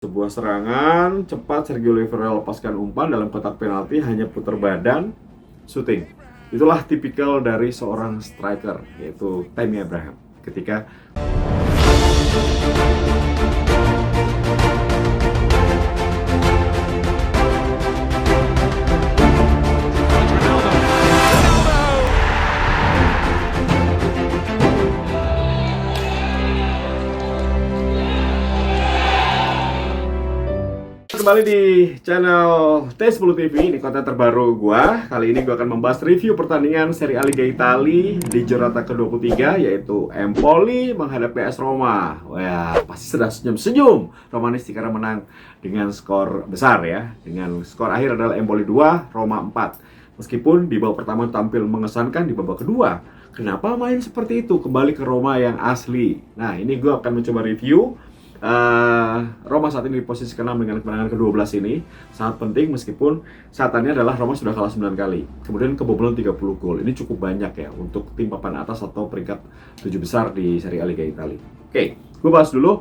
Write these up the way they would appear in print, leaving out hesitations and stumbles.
Sebuah serangan cepat, Sergio Oliveira lepaskan umpan dalam kotak penalti, hanya putar badan, syuting. Itulah tipikal dari seorang striker, yaitu Tammy Abraham. Ketika kembali di channel T10 TV, ini konten terbaru gua. Kali ini gua akan membahas review pertandingan Serie A Liga Italia di Giornata ke-23, yaitu Empoli menghadapi AS Roma. Wah, pasti sudah senyum-senyum Romanisti karena menang dengan skor besar ya. Dengan skor akhir adalah Empoli 2, Roma 4. Meskipun di babak pertama tampil mengesankan, di babak kedua kenapa main seperti itu? Kembali ke Roma yang asli. Nah, ini gua akan mencoba review. Roma saat ini di posisi ke-6 dengan kemenangan ke-12 ini sangat penting, meskipun syaratnya adalah Roma sudah kalah 9 kali, kemudian kebobolan 30 gol. Ini cukup banyak ya untuk tim papan atas atau peringkat 7 besar di Serie A Liga Italia. Oke, gue bahas dulu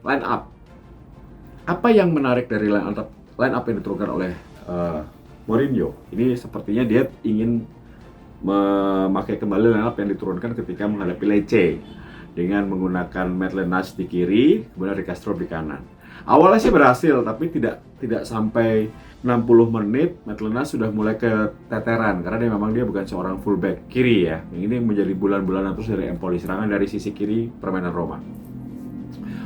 line up. Apa yang menarik dari line up yang diturunkan oleh Mourinho? Ini sepertinya dia ingin memakai kembali line up yang diturunkan ketika menghadapi Lecce, dengan menggunakan Maitland-Niles di kiri, kemudian Ricastro di kanan. Awalnya sih berhasil, tapi tidak sampai 60 menit Maitland-Niles sudah mulai keteteran, karena dia bukan seorang fullback kiri ya. Yang ini menjadi bulan-bulanan terus dari Empoli, serangan dari sisi kiri permainan Roma.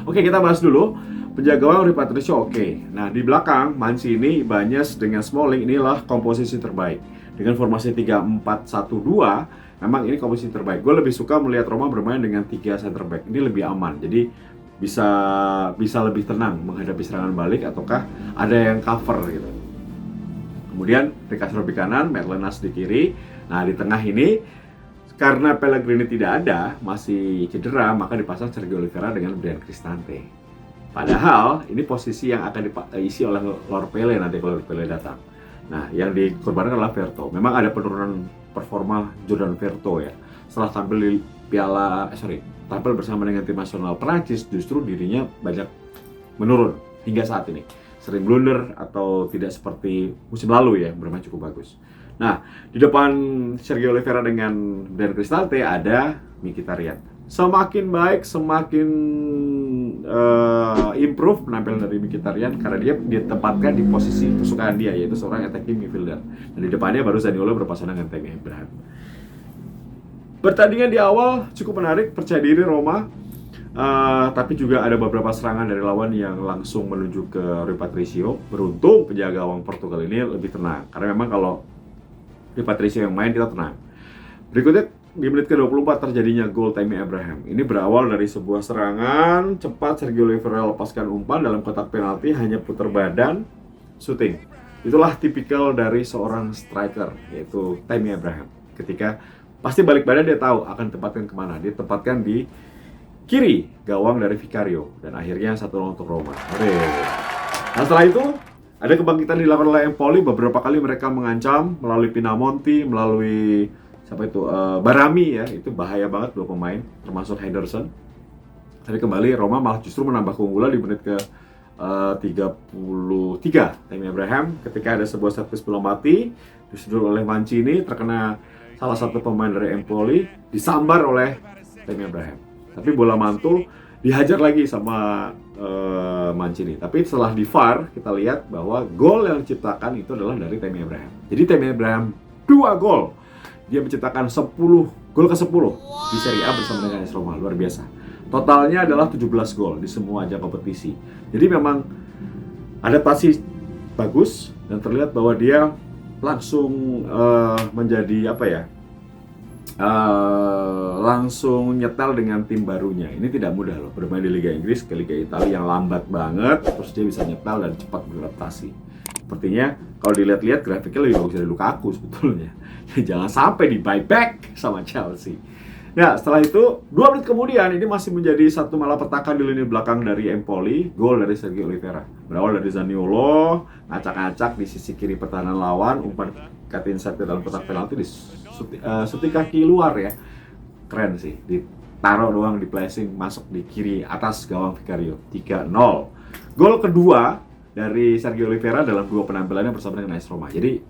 Oke, kita bahas dulu penjaga gawang Rui Patricio. Oke. Nah, di belakang Mancini, Ibanez dengan Smalling, inilah komposisi terbaik. Dengan formasi 3-4-1-2, memang ini komposisi terbaik. Gue lebih suka melihat Roma bermain dengan 3 center back. Ini lebih aman. Jadi bisa lebih tenang menghadapi serangan balik, ataukah ada yang cover gitu. Kemudian Ricastro di kanan, Maitland-Niles di kiri. Nah, di tengah ini karena Pellegrini tidak ada, masih cedera, maka dipasang Sergio Oliveira dengan Bryan Cristante. Padahal ini posisi yang akan diisi oleh Lord Pele nanti kalau Pele datang. Nah, yang dikorbankan adalah Verto. Memang ada penurunan performa Jordan Verto ya. Setelah tampil di tampil bersama dengan tim nasional Prancis, justru dirinya banyak menurun hingga saat ini. Sering blunder atau tidak seperti musim lalu ya, bermain cukup bagus. Nah, di depan Sergio Oliveira dengan Bryan Cristante ada Mkhitaryan. Semakin baik, semakin improve penampilan dari Mkhitaryan, karena dia ditempatkan di posisi kesukaan dia, yaitu seorang attacking midfielder. Dan di depannya baru Zaniolo berpasangan dengan Tammy Abraham. Pertandingan di awal cukup menarik, percaya diri Roma, tapi juga ada beberapa serangan dari lawan yang langsung menuju ke Rui Patricio. Beruntung penjaga gawang Portugal ini lebih tenang, karena memang kalau Rui Patricio yang main kita tenang. Berikutnya di menit ke-24 terjadinya gol Tammy Abraham. Ini berawal dari sebuah serangan cepat, Sergio Oliveira lepaskan umpan dalam kotak penalti, hanya putar badan, syuting. Itulah tipikal dari seorang striker, yaitu Tammy Abraham. Ketika pasti balik badan, dia tahu akan tempatkan kemana. Dia tempatkan di kiri gawang dari Vicario, dan akhirnya 1-0 untuk Roma. Nah, setelah itu ada kebangkitan dilakukan oleh Empoli. Beberapa kali mereka mengancam melalui Pinamonti, melalui Barami ya, itu bahaya banget dua pemain, termasuk Henderson. Tapi kembali Roma malah justru menambah keunggulan di menit ke 33. Tammy Abraham ketika ada sebuah set piece bola mati disudul oleh Mancini, terkena salah satu pemain dari Empoli, disambar oleh Tammy Abraham. Tapi bola mantul dihajar lagi sama Mancini. Tapi setelah di VAR kita lihat bahwa gol yang diciptakan itu adalah dari Tammy Abraham. Jadi Tammy Abraham 2 gol. Dia menciptakan 10 gol ke-10 di Serie A bersama dengan AS Roma, luar biasa. Totalnya adalah 17 gol di semua ajang kompetisi. Jadi memang adaptasi bagus, dan terlihat bahwa dia langsung menjadi langsung nyetel dengan tim barunya. Ini tidak mudah loh, bermain di Liga Inggris ke Liga Italia yang lambat banget, terus dia bisa nyetel dan cepat beradaptasi. Sepertinya kalau dilihat-lihat grafiknya lebih bagus dari Lukaku sebetulnya. Jangan sampai di buyback sama Chelsea. Nah, setelah itu 2 menit kemudian ini masih menjadi satu malapetaka di lini belakang dari Empoli. Gol dari Sergio Oliveira. Berawal dari Zaniolo, ngacak-ngacak di sisi kiri pertahanan lawan, umpan cutting set ke dalam kotak penalti di sutik kaki luar ya. Keren sih. taruh doang di placing, masuk di kiri atas gawang Vicario. 3-0. Gol kedua dari Sergio Oliveira dalam 2 penampilannya bersama dengan AS Roma. Jadi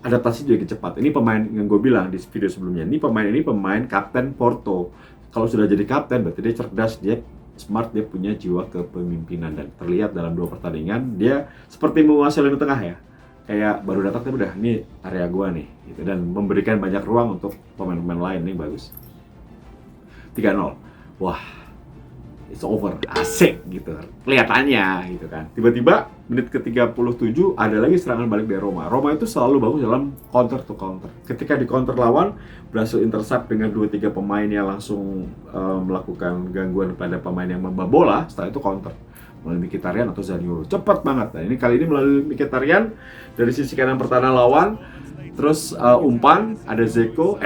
adaptasi juga cepat. Ini pemain yang gue bilang di video sebelumnya. Ini pemain kapten Porto. Kalau sudah jadi kapten berarti dia cerdas, dia smart, dia punya jiwa kepemimpinan, dan terlihat dalam 2 pertandingan dia seperti menguasai lini tengah ya. Kayak baru datang tapi udah, ini area gua nih gitu, dan memberikan banyak ruang untuk pemain-pemain lain. Nih bagus. 3-0. Wah, it's over, asik gitu kelihatannya gitu kan. Tiba-tiba menit ke-37 ada lagi serangan balik dari Roma. Roma itu selalu bagus dalam counter to counter. Ketika di counter lawan berhasil intercept dengan 2-3 pemain yang langsung melakukan gangguan pada pemain yang membawa bola. Setelah itu counter melalui Mkhitaryan atau Zaniolo. Cepat banget. Nah, ini kali ini melalui Mkhitaryan dari sisi kanan pertahanan lawan. Terus umpan, ada Zeko,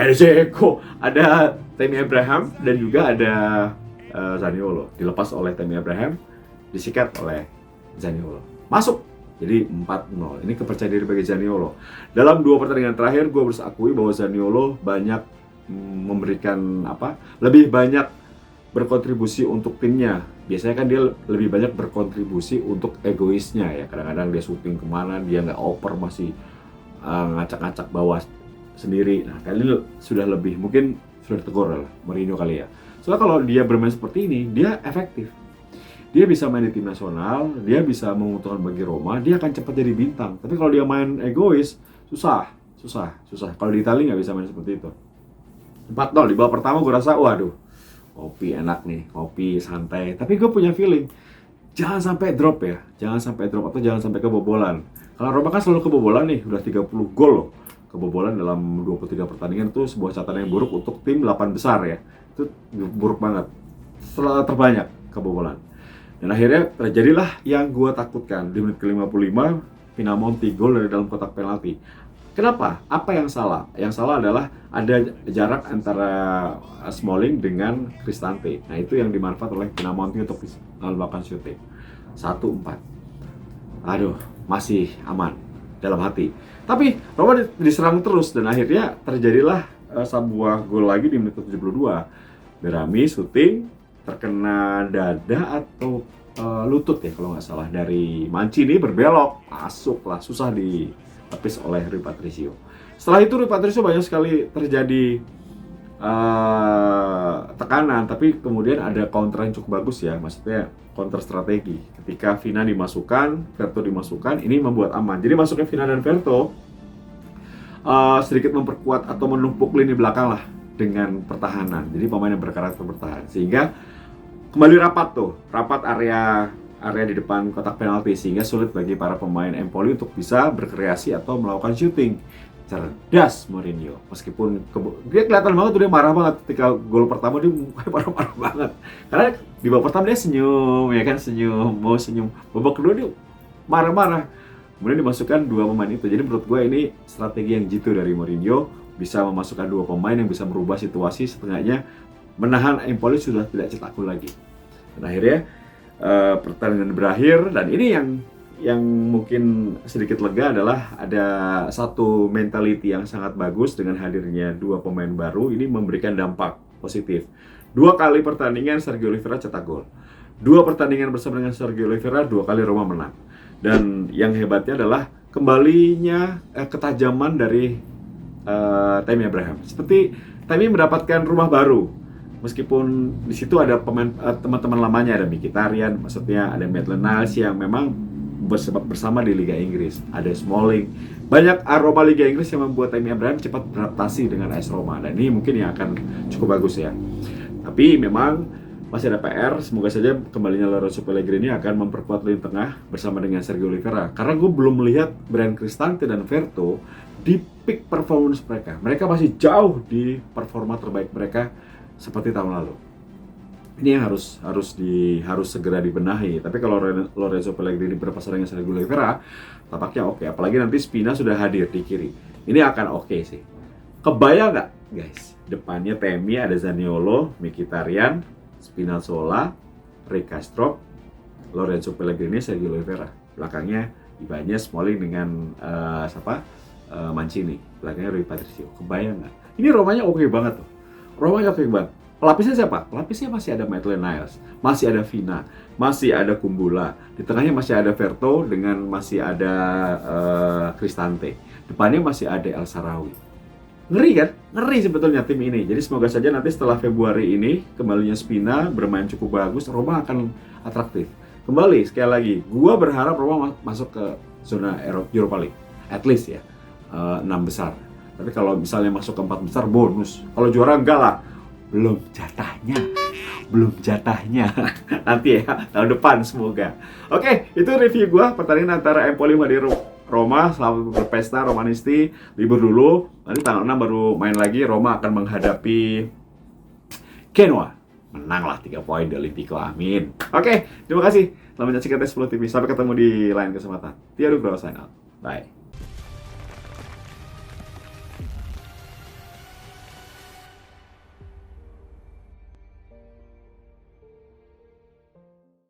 ada Tammy Abraham, dan juga ada Zaniolo. Dilepas oleh Tammy Abraham, disikat oleh Zaniolo. Masuk. Jadi 4-0. Ini kepercayaan diri bagi Zaniolo. Dalam 2 pertandingan terakhir, gue harus akui bahwa Zaniolo banyak memberikan lebih banyak berkontribusi untuk timnya. Biasanya kan dia lebih banyak berkontribusi untuk egoisnya ya. Kadang-kadang dia syuting kemana, dia nggak oper, masih ngacak-ngacak bawah sendiri. Nah, kali ini sudah lebih, mungkin sudah ditegur lah Mourinho kali ya. Soalnya kalau dia bermain seperti ini, dia efektif. Dia bisa main di tim nasional, dia bisa menguntungkan bagi Roma, dia akan cepat jadi bintang. Tapi kalau dia main egois, susah. Kalau di Italia nggak bisa main seperti itu. 4-0 di babak pertama gue rasa, waduh, kopi enak nih, kopi santai. Tapi gue punya feeling, jangan sampai drop ya, atau jangan sampai kebobolan. Kalau Roma kan selalu kebobolan nih, udah 30 gol loh. Kebobolan dalam 23 pertandingan itu sebuah catatan yang buruk untuk tim 8 besar ya. Itu buruk banget, terbanyak kebobolan. Dan akhirnya terjadilah yang gue takutkan. Di menit ke-55, Pinamonti gol dari dalam kotak penalti. Kenapa? Apa yang salah? Yang salah adalah ada jarak antara Smalling dengan Cristante. Nah, itu yang dimanfaat oleh Pinamonti untuk melakukan shooting. 1-4. Aduh, masih aman dalam hati. Tapi Roma diserang terus, dan akhirnya terjadilah sebuah gol lagi di menit ke-72. Berami shooting, terkena dada atau lutut ya kalau nggak salah, dari Mancini, berbelok, masuk lah, susah ditepis oleh Rui Patricio. Setelah itu Rui Patricio banyak sekali terjadi tekanan, tapi kemudian ada counter yang cukup bagus ya, maksudnya counter strategi. Ketika Vina dimasukkan, Verto dimasukkan, ini membuat aman. Jadi masuknya Vina dan Verto sedikit memperkuat atau menumpuk lini belakang lah dengan pertahanan. Jadi pemain yang berkarakter bertahan, sehingga kembali rapat area di depan kotak penalti, sehingga sulit bagi para pemain Empoli untuk bisa berkreasi atau melakukan shooting. Cerdas Mourinho, meskipun dia kelihatan banget tuh, dia marah banget ketika gol pertama, dia mukanya marah banget. Karena di babak pertama dia senyum, ya kan, mau senyum. Babak kedua dia marah-marah. Kemudian dimasukkan 2 pemain itu. Jadi menurut gue ini strategi yang jitu dari Mourinho, bisa memasukkan 2 pemain yang bisa merubah situasi, setengahnya menahan Empoli sudah tidak cetak gol lagi. Dan akhirnya pertandingan berakhir, dan ini yang mungkin sedikit lega adalah ada satu mentality yang sangat bagus dengan hadirnya 2 pemain baru. Ini memberikan dampak positif. 2 kali pertandingan Sergio Oliveira cetak gol. 2 pertandingan bersama dengan Sergio Oliveira, 2 kali Roma menang. Dan yang hebatnya adalah kembalinya ketajaman dari Tammy Abraham. Seperti Tammy mendapatkan rumah baru, meskipun di situ ada pemain teman-teman lamanya, ada Mkhitaryan, maksudnya ada Maitland-Niles yang memang bersama di Liga Inggris, ada Smalling, banyak aroma Liga Inggris yang membuat Tammy Abraham cepat beradaptasi dengan AS Roma, dan ini mungkin yang akan cukup bagus ya. Tapi memang masih ada PR, semoga saja kembalinya Lorenzo Pellegrini akan memperkuat lini tengah bersama dengan Sergio Oliveira, karena gue belum melihat Bryan Cristante dan Verto di peak performance mereka. Mereka masih jauh di performa terbaik mereka seperti tahun lalu. Ini yang harus segera dibenahi. Tapi kalau Lorenzo Pellegrini berpasangan dengan Sergio Oliveira, tampaknya oke. Apalagi nanti Spina sudah hadir di kiri. Ini akan oke sih. Kebayang nggak, guys? Depannya Tammy, ada Zaniolo, Mkhitaryan, Spinazzola, Rui Castro, Lorenzo Pellegrini, Sergio Oliveira. Belakangnya Ibanez, Smalling dengan Mancini. Belakangnya Rui Patricio. Kebayang nggak? Ini Romanya oke banget tuh. Romanya oke banget. Pelapisnya siapa? Pelapisnya masih ada Maitland Niles, masih ada Vina, masih ada Kumbula. Di tengahnya masih ada Verto dengan masih ada Cristante. Depannya masih ada El Shaarawy. Ngeri kan? Ngeri sebetulnya tim ini. Jadi semoga saja nanti setelah Februari ini kembalinya Spina bermain cukup bagus, Roma akan atraktif. Kembali sekali lagi, gua berharap Roma masuk ke zona Europa League, at least ya 6 besar. Tapi kalau misalnya masuk ke 4 besar bonus. Kalau juara enggak lah. Belum jatahnya. Belum jatahnya. Nanti ya, tahun depan semoga. Oke, itu review gua pertandingan antara Empoli di Roma. Selamat berpesta Romanisti. Libur dulu. Nanti tanggal 6 baru main lagi. Roma akan menghadapi Genoa. Menang lah 3 poin di Olimpico. Amin. Oke, terima kasih. Selamat menyaksikan Tes 10 TV. Sampai ketemu di lain kesempatan. Tiago Gross sign out. Bye.